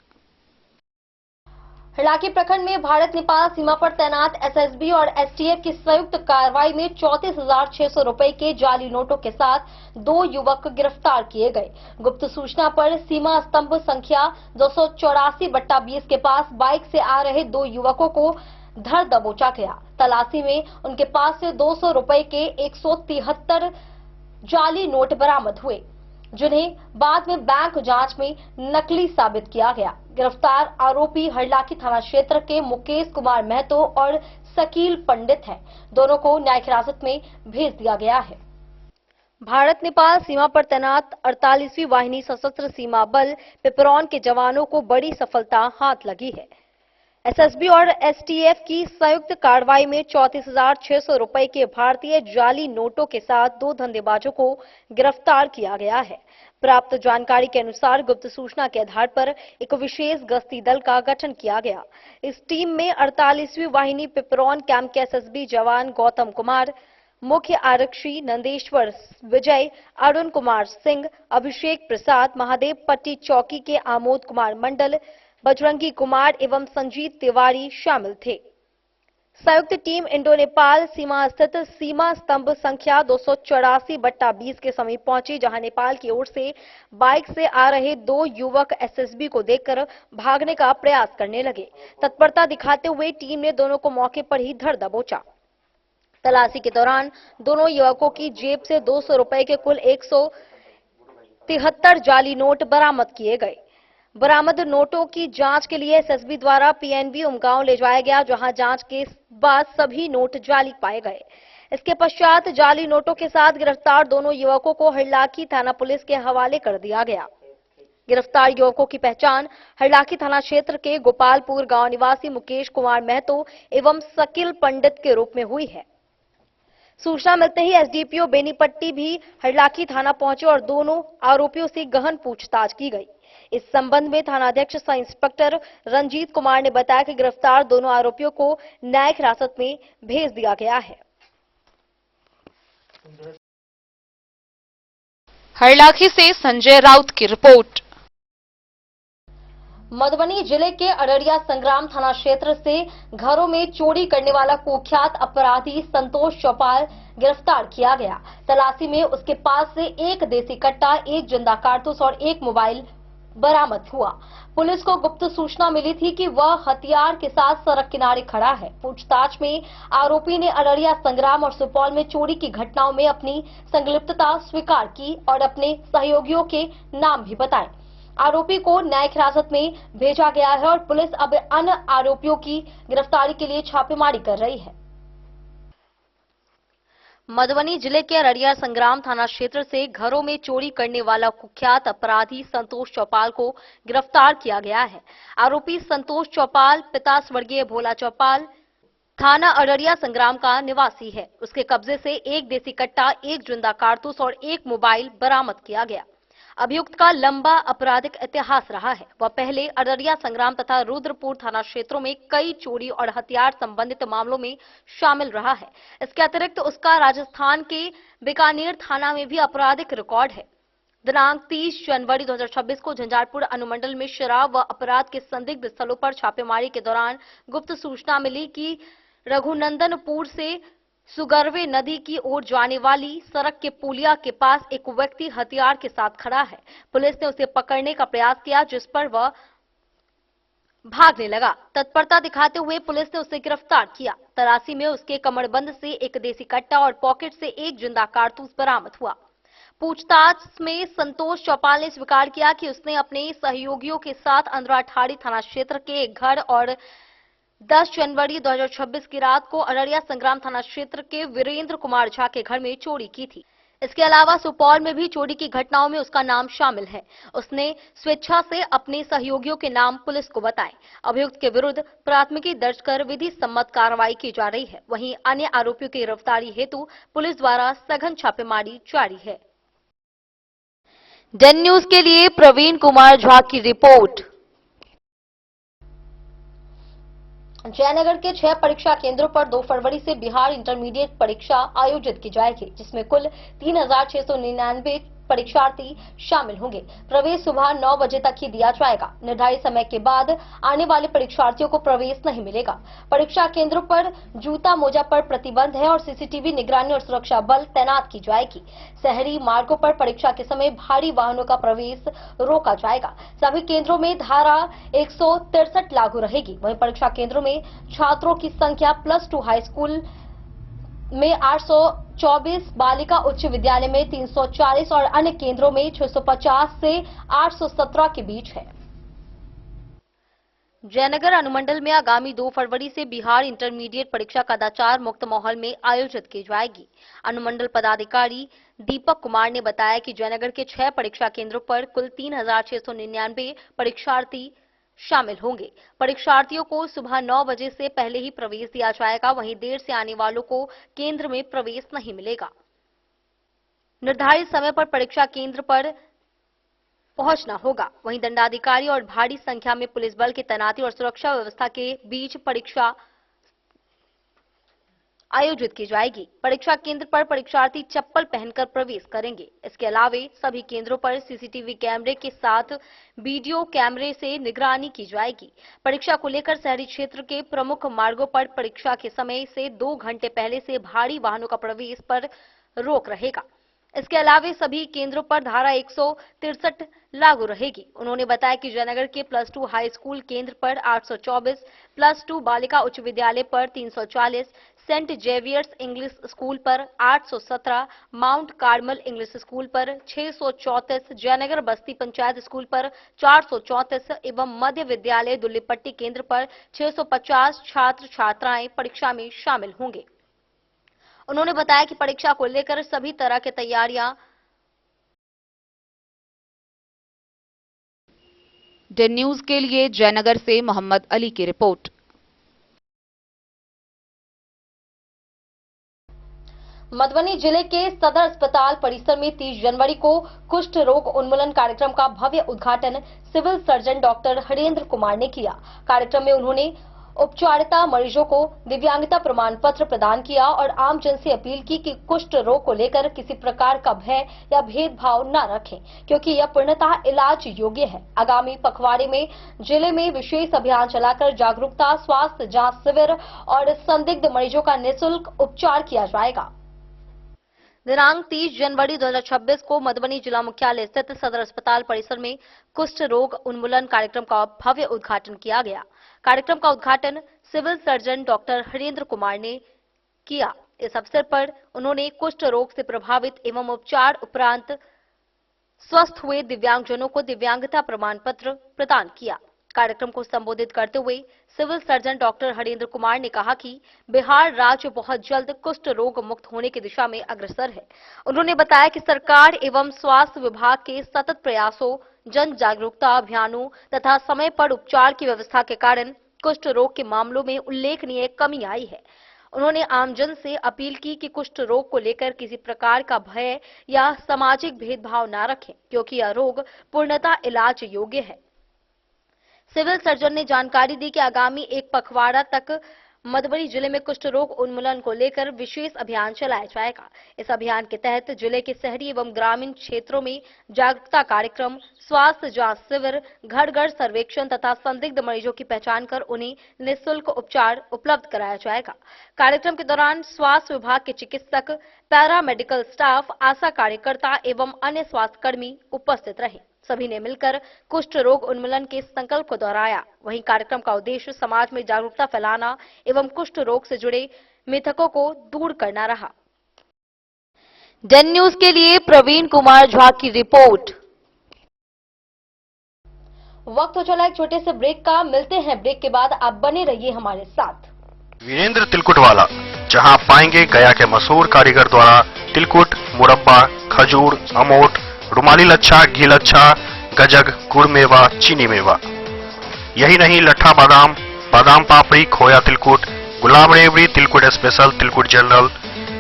हरलाखी प्रखंड में भारत नेपाल सीमा पर तैनात SSB और STF की संयुक्त कार्रवाई में 34,600 रुपए के जाली नोटों के साथ 2 युवक गिरफ्तार किए गए। गुप्त सूचना पर सीमा स्तंभ संख्या 284/20 के पास बाइक से आ रहे 2 युवकों को धर दबोचा गया। तलाशी में उनके पास से 200 रुपए के 173 जाली नोट बरामद हुए, जिन्हें बाद में बैंक जांच में नकली साबित किया गया। गिरफ्तार आरोपी हरलाखी थाना क्षेत्र के मुकेश कुमार महतो और शकील पंडित हैं। दोनों को न्यायिक हिरासत में भेज दिया गया है। भारत नेपाल सीमा पर तैनात 48वीं वाहिनी सशस्त्र सीमा बल पिपरौन के जवानों को बड़ी सफलता हाथ लगी है। एसएसबी और एसटीएफ की संयुक्त कार्रवाई में 34,600 रुपए के भारतीय जाली नोटों के साथ 2 धंधेबाजों को गिरफ्तार किया गया है। प्राप्त जानकारी के अनुसार गुप्त सूचना के आधार पर एक विशेष गश्ती दल का गठन किया गया। इस टीम में 48वीं वाहिनी पिपरौन कैंप के एसएसबी जवान गौतम कुमार, मुख्य आरक्षी नंदेश्वर विजय, अरुण कुमार सिंह, अभिषेक प्रसाद, महादेव पट्टी चौकी के आमोद कुमार मंडल, बजरंगी कुमार एवं संजीत तिवारी शामिल थे। संयुक्त टीम इंडो नेपाल सीमा स्थित सीमा स्तंभ संख्या 284/20 के समीप पहुंची, जहां नेपाल की ओर से बाइक से आ रहे 2 युवक एसएसबी को देखकर भागने का प्रयास करने लगे। तत्परता दिखाते हुए टीम ने दोनों को मौके पर ही धर दबोचा। तलाशी के दौरान दोनों युवकों की जेब से 200 रुपए के कुल 173 जाली नोट बरामद किए गए। बरामद नोटों की जांच के लिए एसएसबी द्वारा पीएनबी उमगांव ले जाया गया, जहां जांच के बाद सभी नोट जाली पाए गए। इसके पश्चात जाली नोटों के साथ गिरफ्तार दोनों युवकों को हरलाखी थाना पुलिस के हवाले कर दिया गया। गिरफ्तार युवकों की पहचान हरलाखी थाना क्षेत्र के गोपालपुर गांव निवासी मुकेश कुमार महतो एवं सकिल पंडित के रूप में हुई है। सूचना मिलते ही एसडीपीओ बेनीपट्टी भी हरलाखी थाना पहुंचे और दोनों आरोपियों से गहन पूछताछ की गई। इस संबंध में थानाध्यक्ष सह इंस्पेक्टर रंजीत कुमार ने बताया कि गिरफ्तार दोनों आरोपियों को न्यायिक हिरासत में भेज दिया गया है। हरलाखी से संजय राउत की रिपोर्ट। मधुबनी जिले के अररिया संग्राम थाना क्षेत्र से घरों में चोरी करने वाला कुख्यात अपराधी संतोष चौपाल गिरफ्तार किया गया। तलाशी में उसके पास से एक देसी कट्टा, एक जिंदा कारतूस और एक मोबाइल बरामद हुआ। पुलिस को गुप्त सूचना मिली थी कि वह हथियार के साथ सड़क किनारे खड़ा है। पूछताछ में आरोपी ने अररिया संग्राम और सुपौल में चोरी की घटनाओं में अपनी संलिप्तता स्वीकार की और अपने सहयोगियों के नाम भी बताए। आरोपी को न्यायिक हिरासत में भेजा गया है और पुलिस अब अन्य आरोपियों की गिरफ्तारी के लिए छापेमारी कर रही है। मधुबनी जिले के अररिया संग्राम थाना क्षेत्र से घरों में चोरी करने वाला कुख्यात अपराधी संतोष चौपाल को गिरफ्तार किया गया है। आरोपी संतोष चौपाल पिता स्वर्गीय भोला चौपाल थाना अररिया संग्राम का निवासी है। उसके कब्जे से एक देसी कट्टा, एक जिंदा कारतूस और एक मोबाइल बरामद किया गया। अभियुक्त का लंबा आपराधिक इतिहास रहा है। वह पहले अररिया संग्राम तथा रुद्रपुर थाना क्षेत्रों में कई चोरी और हथियार संबंधित मामलों में शामिल रहा है। इसके अतिरिक्त उसका राजस्थान के बीकानेर थाना में भी आपराधिक रिकॉर्ड है। दिनांक 30 जनवरी 2026 को झंझारपुर अनुमंडल में शराब व अपराध के संदिग्ध स्थलों पर छापेमारी के दौरान गुप्त सूचना मिली कि रघुनंदनपुर से सुगरवे नदी की ओर जाने वाली सड़क के पुलिया के पास एक व्यक्ति हथियार के साथ खड़ा है। पुलिस ने उसे पकड़ने का प्रयास किया, जिस पर वह भागने लगा। तत्परता दिखाते हुए पुलिस ने उसे गिरफ्तार किया। तलाशी में उसके कमरबंद से एक देसी कट्टा और पॉकेट से एक जिंदा कारतूस बरामद हुआ। पूछताछ में संतोष चौपाल ने स्वीकार किया कि उसने अपने सहयोगियों के साथ अंदराठाड़ी थाना क्षेत्र के एक घर और 10 जनवरी 2026 की रात को अररिया संग्राम थाना क्षेत्र के वीरेंद्र कुमार झा के घर में चोरी की थी। इसके अलावा सुपौल में भी चोरी की घटनाओं में उसका नाम शामिल है। उसने स्वेच्छा से अपने सहयोगियों के नाम पुलिस को बताए। अभियुक्त के विरुद्ध प्राथमिकी दर्ज कर विधि सम्मत कार्रवाई की जा रही है। वहीं अन्य आरोपियों की गिरफ्तारी हेतु पुलिस द्वारा सघन छापेमारी जारी है। डन न्यूज के लिए प्रवीण कुमार झा की रिपोर्ट। जयनगर के 6 परीक्षा केंद्रों पर 2 फरवरी से बिहार इंटरमीडिएट परीक्षा आयोजित की जाएगी, जिसमें कुल 3,699 परीक्षार्थी शामिल होंगे। प्रवेश सुबह 9 बजे तक ही दिया जाएगा। निर्धारित समय के बाद आने वाले परीक्षार्थियों को प्रवेश नहीं मिलेगा। परीक्षा केंद्रों पर जूता मोजा पर प्रतिबंध है और सीसीटीवी निगरानी और सुरक्षा बल तैनात की जाएगी। शहरी मार्गों पर परीक्षा के समय भारी वाहनों का प्रवेश रोका जाएगा। सभी केंद्रों में धारा 163 लागू रहेगी। वहीं परीक्षा केंद्रों में छात्रों की संख्या +2 हाई स्कूल में 824, बालिका उच्च विद्यालय में 340 और अन्य केंद्रों में 650 से 817 के बीच है। जयनगर अनुमंडल में आगामी 2 फरवरी से बिहार इंटरमीडिएट परीक्षा कदाचार मुक्त माहौल में आयोजित की जाएगी। अनुमंडल पदाधिकारी दीपक कुमार ने बताया कि जयनगर के 6 परीक्षा केंद्रों पर कुल 3,699 परीक्षार्थी शामिल होंगे। परीक्षार्थियों को सुबह 9 बजे से पहले ही प्रवेश दिया जाएगा। वहीं देर से आने वालों को केंद्र में प्रवेश नहीं मिलेगा। निर्धारित समय पर परीक्षा केंद्र पर पहुंचना होगा। वहीं दंडाधिकारी और भारी संख्या में पुलिस बल की तैनाती और सुरक्षा व्यवस्था के बीच परीक्षा आयोजित की जाएगी। परीक्षा केंद्र पर परीक्षार्थी चप्पल पहनकर प्रवेश करेंगे। इसके अलावा सभी केंद्रों पर सीसीटीवी कैमरे के साथ वीडियो कैमरे से निगरानी की जाएगी। परीक्षा को लेकर शहरी क्षेत्र के प्रमुख मार्गों पर परीक्षा के समय से 2 घंटे पहले से भारी वाहनों का प्रवेश पर रोक रहेगा। इसके अलावा सभी केंद्रों पर धारा 163 लागू रहेगी। उन्होंने बताया कि जयनगर के +2 हाई स्कूल केंद्र पर 824, +2 बालिका उच्च विद्यालय पर 340, सेंट जेवियर्स इंग्लिश स्कूल पर 817, माउंट कार्मल इंग्लिश स्कूल पर 634, जयनगर बस्ती पंचायत स्कूल पर 434 एवं मध्य विद्यालय दुल्लीपट्टी केंद्र पर 650 छात्र छात्राएं परीक्षा में शामिल होंगे। उन्होंने बताया कि परीक्षा को लेकर सभी तरह की तैयारियां डेन न्यूज के लिए जयनगर से मोहम्मद अली की रिपोर्ट। मधुबनी जिले के सदर अस्पताल परिसर में 30 जनवरी को कुष्ठ रोग उन्मूलन कार्यक्रम का भव्य उद्घाटन civil surgeon doctor Harendra Kumar ने किया। कार्यक्रम में उन्होंने उपचारिता मरीजों को दिव्यांगता प्रमाण पत्र प्रदान किया और आम जन से अपील की कि कुष्ठ रोग को लेकर किसी प्रकार का भय या भेदभाव न रखें, क्योंकि यह पूर्णतः इलाज योग्य है। आगामी पखवाड़े में जिले में विशेष अभियान चलाकर जागरूकता, स्वास्थ्य जांच शिविर और संदिग्ध मरीजों का निःशुल्क उपचार किया जाएगा। दिनांक 30 जनवरी 2026 को मधुबनी जिला मुख्यालय स्थित सदर अस्पताल परिसर में कुष्ठ रोग उन्मूलन कार्यक्रम का भव्य उद्घाटन किया गया। कार्यक्रम का उद्घाटन civil surgeon doctor Harendra Kumar ने किया। इस अवसर पर उन्होंने कुष्ठ रोग से प्रभावित एवं उपचार उपरांत स्वस्थ हुए दिव्यांगजनों को दिव्यांगता प्रमाण पत्र प्रदान किया। कार्यक्रम को संबोधित करते हुए civil surgeon doctor Harendra Kumar ने कहा कि बिहार राज्य बहुत जल्द कुष्ठ रोग मुक्त होने की दिशा में अग्रसर है। उन्होंने बताया कि सरकार एवं स्वास्थ्य विभाग के सतत प्रयासों, जन जागरूकता अभियानों तथा समय पर उपचार की व्यवस्था के कारण कुष्ठ रोग के मामलों में उल्लेखनीय कमी आई है। उन्होंने आमजन से अपील की कि कुष्ठ रोग को लेकर किसी प्रकार का भय या सामाजिक भेदभाव न रखें, क्योंकि यह रोग पूर्णतः इलाज योग्य है। सिविल सर्जन ने जानकारी दी कि आगामी 1 पखवाड़ा तक मधुबनी जिले में कुष्ठ रोग उन्मूलन को लेकर विशेष अभियान चलाया जाएगा। इस अभियान के तहत जिले के शहरी एवं ग्रामीण क्षेत्रों में जागरूकता कार्यक्रम, स्वास्थ्य जांच शिविर, घर घर सर्वेक्षण तथा संदिग्ध मरीजों की पहचान कर उन्हें निःशुल्क उपचार उपलब्ध कराया जाएगा। कार्यक्रम के दौरान स्वास्थ्य विभाग के चिकित्सक, पैरा मेडिकल स्टाफ, आशा कार्यकर्ता एवं अन्य स्वास्थ्यकर्मी उपस्थित रहे। सभी ने मिलकर कुष्ठ रोग उन्मूलन के संकल्प को दोहराया। वहीं कार्यक्रम का उद्देश्य समाज में जागरूकता फैलाना एवं कुष्ठ रोग से जुड़े मिथकों को दूर करना रहा। डेन न्यूज के लिए प्रवीण कुमार झा की रिपोर्ट। वक्त हो चला एक छोटे से ब्रेक का। मिलते हैं ब्रेक के बाद। आप बने रहिए हमारे साथ। वीरेंद्र तिलकुट वाला, जहां पाएंगे गया के मशहूर कारीगर द्वारा तिलकुट, मुरब्बा, खजूर, अमोट, रुमाली लच्छा, घी लच्छा, गजक, गुड़ मेवा, चीनी मेवा। यही नहीं, लट्ठा बादाम, बादाम पापड़ी, खोया तिलकुट, गुलाब रेवड़ी, तिलकुट स्पेशल, तिलकुट जनरल,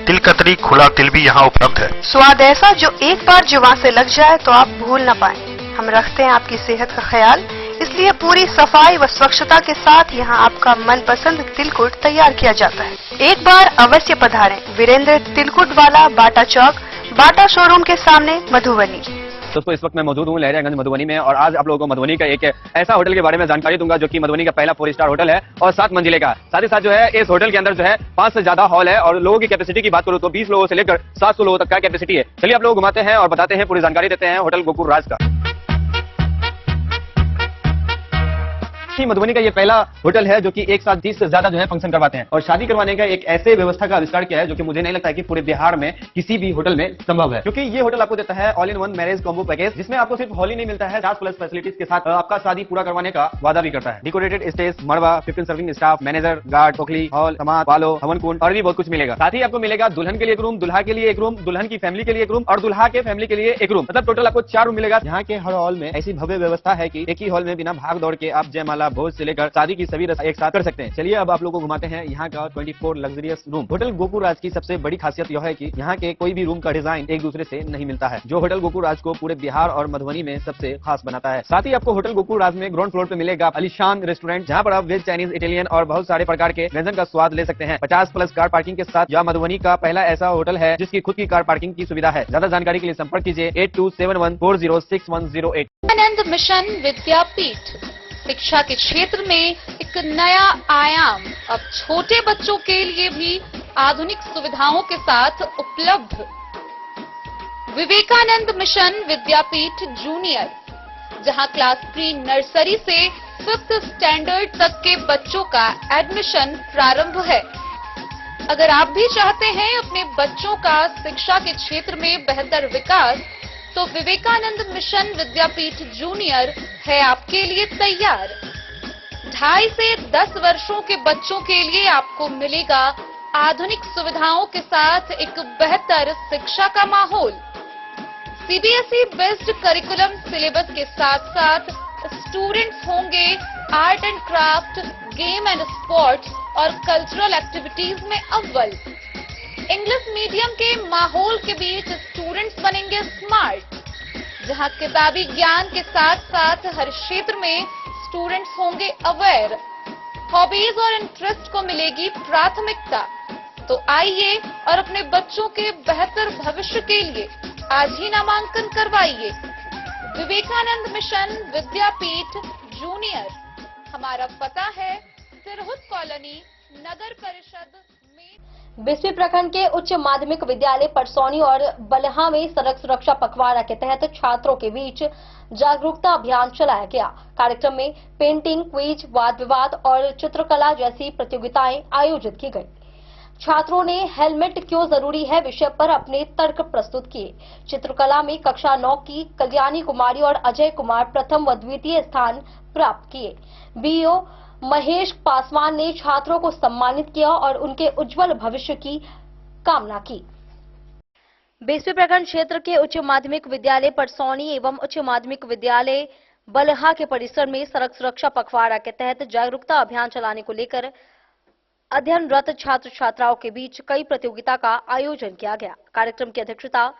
तिल कतरी, खुला तिल भी यहाँ उपलब्ध है। स्वाद ऐसा जो एक बार जुबान से लग जाए तो आप भूल न पाएं। हम रखते हैं आपकी सेहत का ख्याल, इसलिए पूरी सफाई व स्वच्छता के साथ यहाँ आपका मनपसंद तिलकुट तैयार किया जाता है। एक बार अवश्य पधारें। वीरेंद्र तिलकुट वाला, बाटा चौक, बाटा शोरूम के सामने, मधुबनी। दोस्तों, इस वक्त मैं मौजूद हूँ लहरियागंज मधुबनी में और आज आप लोगों को मधुबनी का एक ऐसा होटल के बारे में जानकारी दूंगा जो कि मधुबनी का पहला 4 स्टार होटल है और 7 मंजिले का। साथ ही साथ जो है इस होटल के अंदर जो है 5 से ज्यादा हॉल है और लोगों की कैपेसिटी की बात करूँ तो 20 लोगों से लेकर 700 लोगों तक का कैपेसिटी है। चलिए आप लोग घुमाते हैं और बताते हैं, पूरी जानकारी देते हैं होटल गोकुल राज का। कि मधुबनी का ये पहला होटल है जो कि एक साथ 30 से ज्यादा जो है फंक्शन करवाते हैं और शादी करवाने का एक ऐसे व्यवस्था का आविष्कार किया है जो कि मुझे नहीं लगता है कि पूरे बिहार में किसी भी होटल में संभव है, क्योंकि ये होटल आपको देता है all in one marriage combo package, जिसमें आपको सिर्फ हॉल ही नहीं मिलता है, 50+ फैसिलिटीज के साथ आपका शादी पूरा करवाने का वादा भी करता है। डेकोरेटेड स्टेज, मड़वा, 15 सर्विंग स्टाफ, मैनेजर, गार्ड, टोकली, हॉल, समाज, पालो, हवन कुंड और भी बहुत कुछ मिलेगा। साथ ही आपको मिलेगा दुल्हन के लिए एक रूम, दुल्हा के लिए एक रूम, दुल्हन की फैमिली के लिए एक रूम और दुल्हा के फैमिली के लिए एक रूम, मतलब टोटल आपको 4 रूम मिलेगा। यहाँ के हर हॉल में ऐसी भव्य व्यवस्था है कि एक ही हॉल में बिना भाग दौड़ के आप जयमाला, भोज से लेकर शादी की सभी रस्म एक साथ कर सकते हैं। चलिए अब आप लोगों को घुमाते हैं यहाँ का 24 लग्जरियस रूम। होटल गोकुराज की सबसे बड़ी खासियत यह है कि यहाँ के कोई भी रूम का डिजाइन एक दूसरे से नहीं मिलता है, जो होटल गोकुराज को पूरे बिहार और मधुबनी में सबसे खास बनाता है। साथ ही आपको होटल गोकुराज में ग्राउंड फ्लोर पे मिलेगा आलीशान रेस्टोरेंट, जहाँ पर आप वेज, चाइनीज, इटालियन और बहुत सारे प्रकार के व्यंजन का स्वाद ले सकते हैं। 50+ कार पार्किंग के साथ यह मधुबनी का पहला ऐसा होटल है जिसकी खुद की कार पार्किंग की सुविधा है। ज्यादा जानकारी के लिए संपर्क कीजिए 8271406108। आनंद मिशन विद्यापीठ शिक्षा के क्षेत्र में एक नया आयाम अब छोटे बच्चों के लिए भी आधुनिक सुविधाओं के साथ उपलब्ध। विवेकानंद मिशन विद्यापीठ जूनियर, जहां क्लास प्री नर्सरी से 5th स्टैंडर्ड तक के बच्चों का एडमिशन प्रारंभ है। अगर आप भी चाहते हैं अपने बच्चों का शिक्षा के क्षेत्र में बेहतर विकास, तो विवेकानंद मिशन विद्यापीठ जूनियर है आपके लिए तैयार। 2.5 से 10 वर्षों के बच्चों के लिए आपको मिलेगा आधुनिक सुविधाओं के साथ एक बेहतर शिक्षा का माहौल। सीबीएसई बेस्ड करिकुलम सिलेबस के साथ साथ स्टूडेंट्स होंगे art and craft, game and sports और कल्चरल एक्टिविटीज में अव्वल। इंग्लिश मीडियम के माहौल के बीच स्टूडेंट्स बनेंगे स्मार्ट, जहां किताबी ज्ञान के साथ साथ हर क्षेत्र में स्टूडेंट्स होंगे अवेयर। हॉबीज और इंटरेस्ट को मिलेगी प्राथमिकता। तो आइए और अपने बच्चों के बेहतर भविष्य के लिए आज ही नामांकन करवाइए। विवेकानंद मिशन विद्यापीठ जूनियर, हमारा पता है सिरहुत कॉलोनी, नगर परिषद में। बिस्फी प्रखंड के उच्च माध्यमिक विद्यालय परसौनी और बलहा में सड़क सुरक्षा पखवाड़ा के तहत छात्रों के बीच जागरूकता अभियान चलाया गया। कार्यक्रम में पेंटिंग, क्विज, वाद विवाद और चित्रकला जैसी प्रतियोगिताएं आयोजित की गई। छात्रों ने हेलमेट क्यों जरूरी है विषय पर अपने तर्क प्रस्तुत किए। चित्रकला में कक्षा 9 की कल्याणी कुमारी और अजय कुमार प्रथम व द्वितीय स्थान प्राप्त किए। बीईओ महेश पासवान ने छात्रों को सम्मानित किया और उनके उज्जवल भविष्य की कामना की। बिस्फी प्रखंड क्षेत्र के उच्च माध्यमिक विद्यालय परसौनी एवं उच्च माध्यमिक विद्यालय बलहा के परिसर में सड़क सुरक्षा पखवाड़ा के तहत जागरूकता अभियान चलाने को लेकर अध्ययनरत छात्र छात्राओं के बीच कई प्रतियोगिता का आयोजन किया गया। कार्यक्रम की अध्यक्षता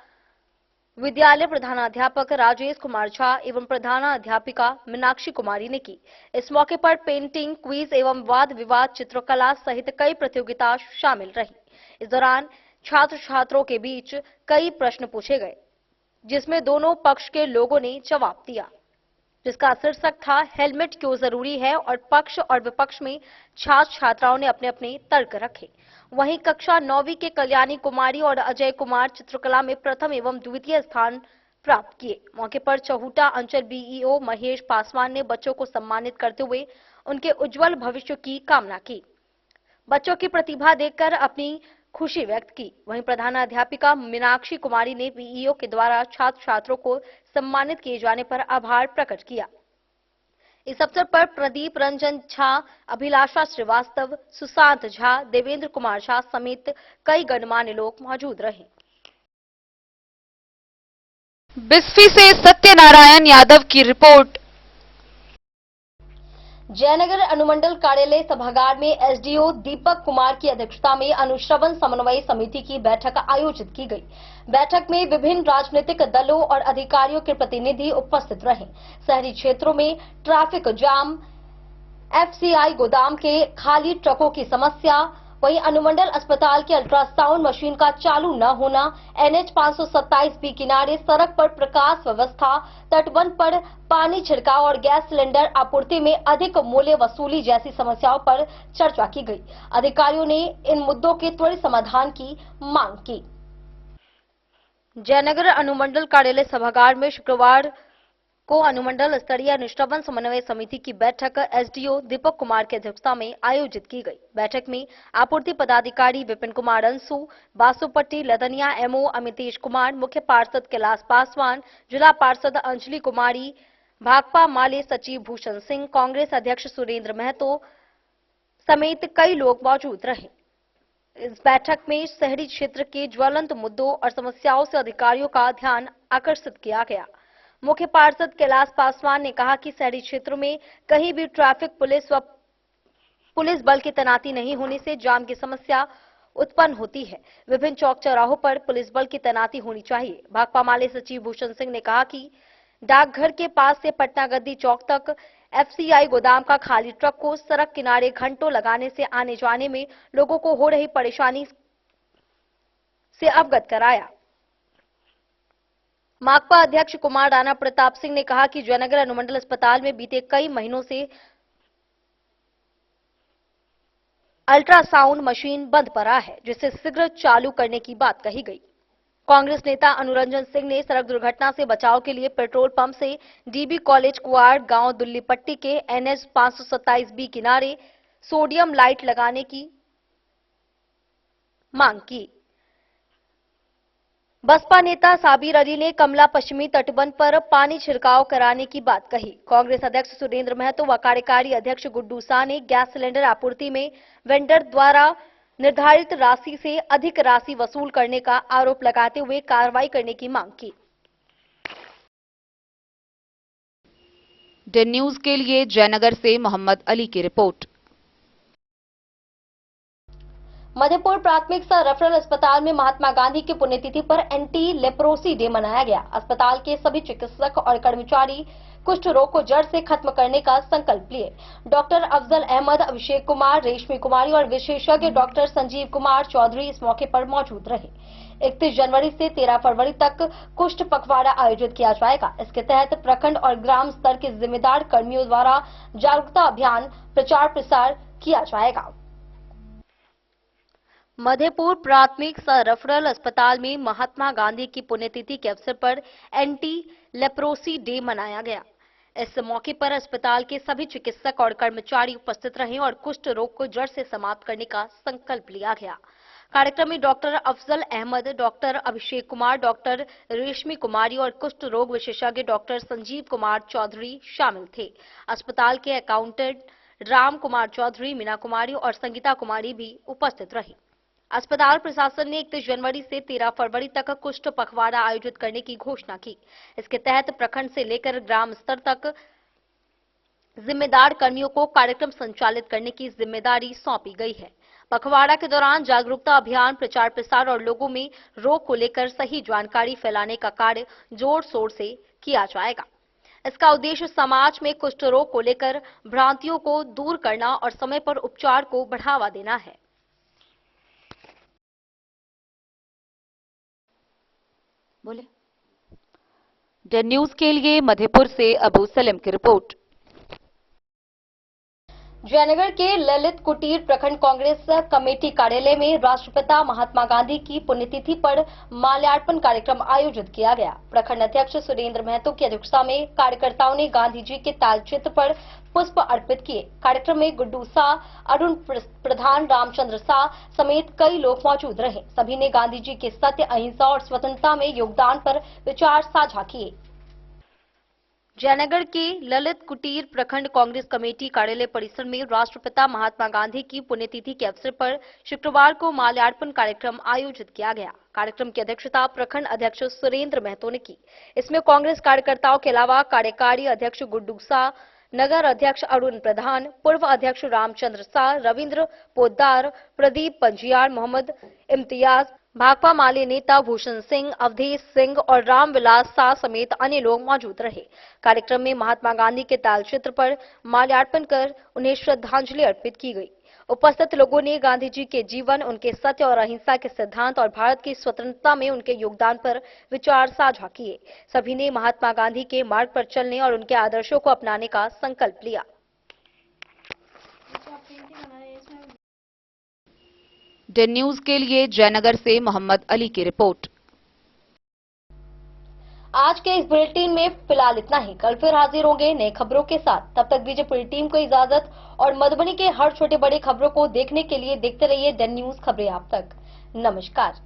विद्यालय प्रधानाध्यापक राजेश कुमार झा एवं प्रधानाध्यापिका मीनाक्षी कुमारी ने की। इस मौके पर पेंटिंग, क्विज एवं वाद विवाद, चित्रकला सहित कई प्रतियोगिता शामिल रही। इस दौरान छात्र छात्रों के बीच कई प्रश्न पूछे गए, जिसमें दोनों पक्ष के लोगों ने जवाब दिया, जिसका शीर्षक था हेलमेट क्यों जरूरी है और पक्ष और विपक्ष में छात्र छात्राओं ने अपने अपने तर्क रखे। वहीं कक्षा 9वीं के कल्याणी कुमारी और अजय कुमार चित्रकला में प्रथम एवं द्वितीय स्थान प्राप्त किए। मौके पर चहुटा अंचल बीईओ महेश पासवान ने बच्चों को सम्मानित करते हुए उनके उज्जवल भविष्य की कामना की। बच्चों की प्रतिभा देखकर अपनी खुशी व्यक्त की। वहीं प्रधानाध्यापिका मीनाक्षी कुमारी ने बीईओ के द्वारा छात्र छात्रों को सम्मानित किए जाने पर आभार प्रकट किया। इस अवसर पर प्रदीप रंजन झा, अभिलाषा श्रीवास्तव, सुशांत झा, देवेंद्र कुमार झा समेत कई गणमान्य लोग मौजूद रहे। बिस्फी से सत्यनारायण यादव की रिपोर्ट। जयनगर अनुमंडल कार्यालय सभागार में एसडीओ दीपक कुमार की अध्यक्षता में अनुश्रवण समन्वय समिति की बैठक आयोजित की गई। बैठक में विभिन्न राजनीतिक दलों और अधिकारियों के प्रतिनिधि उपस्थित रहे। शहरी क्षेत्रों में ट्रैफिक जाम, एफसीआई गोदाम के खाली ट्रकों की समस्या, वहीं अनुमंडल अस्पताल की अल्ट्रासाउंड मशीन का चालू न होना, NH 527 बी किनारे सड़क पर प्रकाश व्यवस्था, तटबंध पर पानी छिड़काव और गैस सिलेंडर आपूर्ति में अधिक मूल्य वसूली जैसी समस्याओं पर चर्चा की गई। अधिकारियों ने इन मुद्दों के त्वरित समाधान की मांग की। जयनगर अनुमंडल कार्यालय सभागार में शुक्रवार को अनुमंडल स्तरीय निष्ठावन समन्वय समिति की बैठक एसडीओ दीपक कुमार की अध्यक्षता में आयोजित की गई। बैठक में आपूर्ति पदाधिकारी विपिन कुमार अंसु, बासुपट्टी लदनिया एमओ अमितेश कुमार, मुख्य पार्षद कैलाश पासवान, जिला पार्षद अंजलि कुमारी, भाकपा माले सचिव भूषण सिंह, कांग्रेस अध्यक्ष सुरेंद्र महतो समेत कई लोग मौजूद रहे। इस बैठक में शहरी क्षेत्र के ज्वलंत मुद्दों और समस्याओं से अधिकारियों का ध्यान आकर्षित किया गया। मुख्य पार्षद कैलाश पासवान ने कहा कि शहरी क्षेत्रों में कहीं भी ट्रैफिक पुलिस बल की तैनाती नहीं होने से जाम की समस्या उत्पन्न होती है। विभिन्न चौक चौराहों पर पुलिस बल की तैनाती होनी चाहिए। भाकपा माले सचिव भूषण सिंह ने कहा कि डाकघर के पास से पटना गद्दी चौक तक एफसीआई गोदाम का खाली ट्रक को सड़क किनारे घंटों लगाने से आने जाने में लोगों को हो रही परेशानी से अवगत कराया। माकपा अध्यक्ष कुमार राणा प्रताप सिंह ने कहा कि जयनगर अनुमंडल अस्पताल में बीते कई महीनों से अल्ट्रासाउंड मशीन बंद पड़ा है, जिसे शीघ्र चालू करने की बात कही गई। कांग्रेस नेता अनुरंजन सिंह ने सड़क दुर्घटना से बचाव के लिए पेट्रोल पंप से डीबी कॉलेज कुआड़ गांव दुल्लीपट्टी के एनएच 527B किनारे सोडियम लाइट लगाने की मांग की। बसपा नेता साबिर अली ने कमला पश्चिमी तटबंध पर पानी छिड़काव कराने की बात कही। कांग्रेस अध्यक्ष सुरेंद्र महतो व कार्यकारी अध्यक्ष गुड्डू शाह ने गैस सिलेंडर आपूर्ति में वेंडर द्वारा निर्धारित राशि से अधिक राशि वसूल करने का आरोप लगाते हुए कार्रवाई करने की मांग की। डे न्यूज के लिए जयनगर से मोहम्मद अली की रिपोर्ट। मधेपुर प्राथमिक रेफरल अस्पताल में महात्मा गांधी की पुण्यतिथि पर एंटी लेप्रोसी डे मनाया गया। अस्पताल के सभी चिकित्सक और कर्मचारी कुष्ठ रोग को जड़ से खत्म करने का संकल्प लिए। डॉक्टर अफजल अहमद, अभिषेक कुमार, रेशमी कुमारी और विशेषज्ञ डॉक्टर संजीव कुमार चौधरी इस मौके पर मौजूद रहे। 31 जनवरी से 13 फरवरी तक कुष्ठ पखवाड़ा आयोजित किया जाएगा। इसके तहत प्रखंड और ग्राम स्तर के जिम्मेदार कर्मियों द्वारा जागरूकता अभियान प्रचार प्रसार किया जाएगा। मधेपुर प्राथमिक रेफरल अस्पताल में महात्मा गांधी की पुण्यतिथि के अवसर पर एंटी लेप्रोसी डे मनाया गया। इस मौके पर अस्पताल के सभी चिकित्सक और कर्मचारी उपस्थित रहे और कुष्ठ रोग को जड़ से समाप्त करने का संकल्प लिया गया। कार्यक्रम में doctor Afzal Ahmad, doctor Abhishek Kumar, doctor रेशमी कुमारी और कुष्ठ रोग विशेषज्ञ डॉक्टर संजीव कुमार चौधरी शामिल थे। अस्पताल के अकाउंटेंट राम कुमार चौधरी, मीना कुमारी और संगीता कुमारी भी उपस्थित रही। अस्पताल प्रशासन ने 31 जनवरी से 13 फरवरी तक कुष्ठ पखवाड़ा आयोजित करने की घोषणा की। इसके तहत प्रखंड से लेकर ग्राम स्तर तक जिम्मेदार कर्मियों को कार्यक्रम संचालित करने की जिम्मेदारी सौंपी गई है। पखवाड़ा के दौरान जागरूकता अभियान, प्रचार प्रसार और लोगों में रोग को लेकर सही जानकारी फैलाने का कार्य जोर शोर से किया जाएगा। इसका उद्देश्य समाज में कुष्ठ रोग को लेकर भ्रांतियों को दूर करना और समय पर उपचार को बढ़ावा देना है। बोले डे न्यूज के लिए मधेपुर से अबू सलीम की रिपोर्ट। जयनगर के ललित कुटीर प्रखंड कांग्रेस कमेटी कार्यालय में राष्ट्रपिता महात्मा गांधी की पुण्यतिथि पर माल्यार्पण कार्यक्रम आयोजित किया गया। प्रखंड अध्यक्ष सुरेंद्र महतो की अध्यक्षता में कार्यकर्ताओं ने गांधी जी के तालचित्र पर पुष्प अर्पित किए। कार्यक्रम में गुड्डू शाह, अरुण प्रधान, रामचंद्र शाह समेत कई लोग मौजूद रहे। सभी ने गांधी जी के सत्य, अहिंसा और स्वतंत्रता में योगदान पर विचार साझा किए। जयनगर के ललित कुटीर प्रखंड कांग्रेस कमेटी कार्यालय परिसर में राष्ट्रपिता महात्मा गांधी की पुण्यतिथि के अवसर पर शुक्रवार को माल्यार्पण कार्यक्रम आयोजित किया गया। कार्यक्रम की अध्यक्षता प्रखंड अध्यक्ष सुरेंद्र महतो ने की। इसमें कांग्रेस कार्यकर्ताओं के अलावा कार्यकारी अध्यक्ष गुड्डू शाह, नगर अध्यक्ष अरुण प्रधान, पूर्व अध्यक्ष रामचंद्र शाह, रविंद्र पोद्दार, प्रदीप पंजियार, मोहम्मद इम्तियाज, भाकपा माले नेता भूषण सिंह, अवधेश सिंह और रामविलास शाह समेत अन्य लोग मौजूद रहे। कार्यक्रम में महात्मा गांधी के तालचित्र पर माल्यार्पण कर उन्हें श्रद्धांजलि अर्पित की गई। उपस्थित लोगों ने गांधी जी के जीवन, उनके सत्य और अहिंसा के सिद्धांत और भारत की स्वतंत्रता में उनके योगदान पर विचार साझा किए। सभी ने महात्मा गांधी के मार्ग पर चलने और उनके आदर्शों को अपनाने का संकल्प लिया। डे न्यूज के लिए जयनगर से मोहम्मद अली की रिपोर्ट। आज के इस बुलेटिन में फिलहाल इतना ही। कल फिर हाजिर होंगे नई खबरों के साथ। तब तक दीजिए पूरी टीम को इजाजत और मधुबनी के हर छोटे बड़े खबरों को देखने के लिए देखते रहिए डन न्यूज खबरें आप तक। नमस्कार।